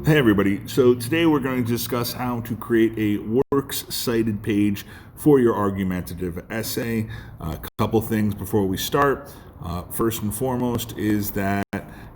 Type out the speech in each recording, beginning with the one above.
Hey everybody, so today we're going to discuss how to create a works cited page for your argumentative essay. A couple things before we start. First and foremost is that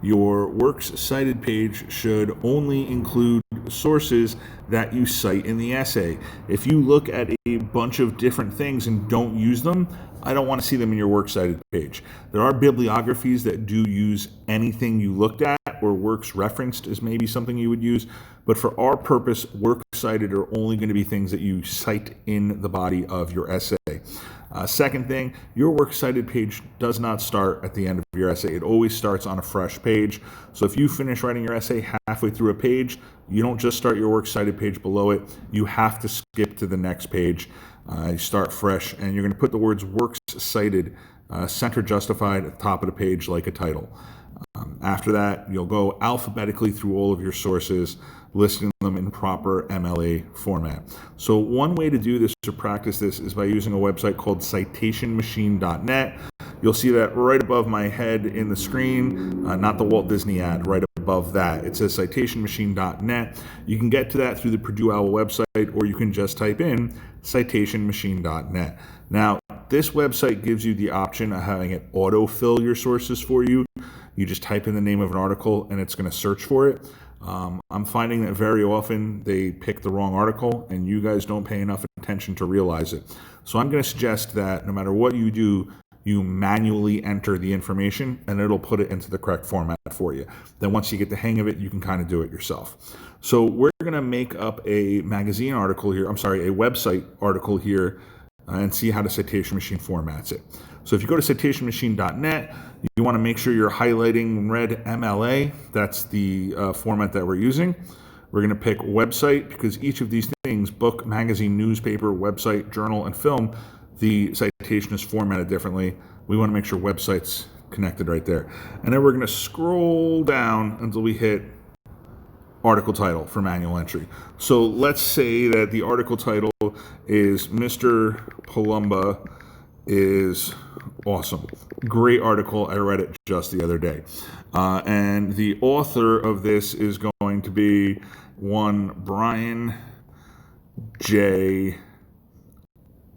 your works cited page should only include sources that you cite in the essay. If you look at a bunch of different things and don't use them, I don't want to see them in your works cited page. There are bibliographies that do use anything you looked at, or works referenced is maybe something you would use, but for our purpose, works cited are only going to be things that you cite in the body of your essay. Second thing, your works cited page does not start at the end of your essay. It always starts on a fresh page. So if you finish writing your essay halfway through a page, you don't just start your works cited page below it. You have to skip to the next page. You start fresh, and you're going to put the words works cited center justified at the top of the page like a title. After that, you'll go alphabetically through all of your sources, listing them in proper MLA format. So one way to do this, to practice this, is by using a website called citationmachine.net. You'll see that right above my head in the screen, not the Walt Disney ad, right above that. It says citationmachine.net. You can get to that through the Purdue OWL website, or you can just type in citationmachine.net. Now, this website gives you the option of having it autofill your sources for you. You just type in the name of an article and it's going to search for it. I'm finding that very often they pick the wrong article and you guys don't pay enough attention to realize it. So I'm going to suggest that no matter what you do, you manually enter the information and it'll put it into the correct format for you. Then once you get the hang of it, you can kind of do it yourself. So we're going to make up a magazine article here, a website article here, and see how the Citation Machine formats it. So if you go to citationmachine.net, you want to make sure you're highlighting in red MLA. That's the format that we're using. We're going to pick website because each of these things, book, magazine, newspaper, website, journal, and film, the citation is formatted differently. We want to make sure website's connected right there. And then we're going to scroll down until we hit article title for manual entry. So let's say that the article title is Mr. Palomba is awesome. Great article. I read it just the other day. And the author of this is going to be one Brian J.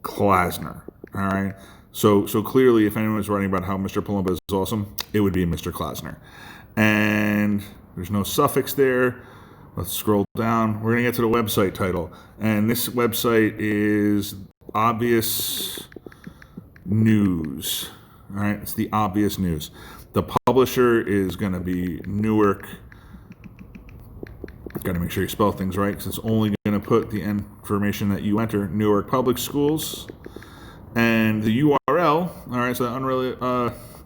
Klasner. All right. So clearly, if anyone was writing about how Mr. Palomba is awesome, it would be Mr. Klasner. And there's no suffix there. Let's scroll down. We're going to get to the website title. And this website is Obvious News. All right, it's the Obvious News. The publisher is going to be Newark. Got to make sure you spell things right because it's only going to put the information that you enter, Newark Public Schools. And the URL, all right, so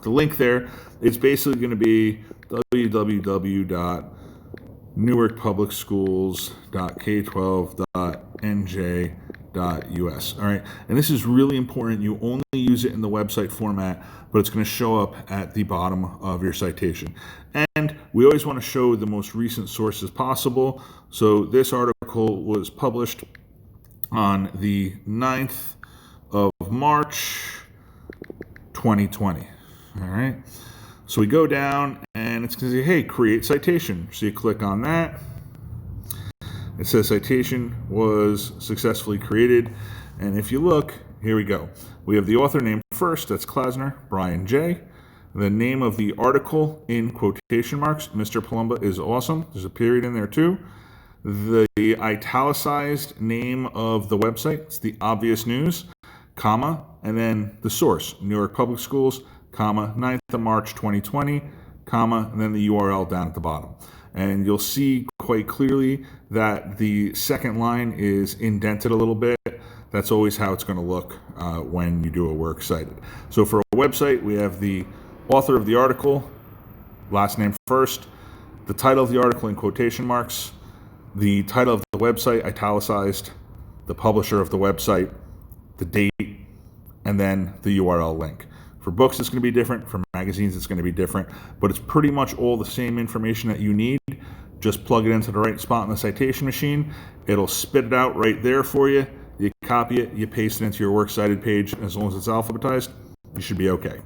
the link there, it's basically going to be www.newarkpublicschools.k12.nj.us. All right, and this is really important. You only use it in the website format, but it's going to show up at the bottom of your citation. And we always want to show the most recent sources possible. So this article was published on the 9th of March, 2020. All right. So we go down and it's going to say, hey, create citation. So you click on that. It says citation was successfully created. And if you look, here we go. We have the author name first. That's Klasner, Brian J. The name of the article in quotation marks, Mr. Palomba is awesome. There's a period in there too. The italicized name of the website, it's the Obvious News, comma, and then the source, Newark Public Schools, comma, 9th of March 2020, comma, and then the URL down at the bottom. And you'll see quite clearly that the second line is indented a little bit. That's always how it's going to look when you do a works cited. So for a website, we have the author of the article, last name first, the title of the article in quotation marks, the title of the website italicized, the publisher of the website, the date, and then the URL link. For books, it's going to be different. For magazines, it's going to be different. But it's pretty much all the same information that you need. Just plug it into the right spot in the citation machine. It'll spit it out right there for you. You copy it, you paste it into your works cited page. As long as it's alphabetized, you should be okay.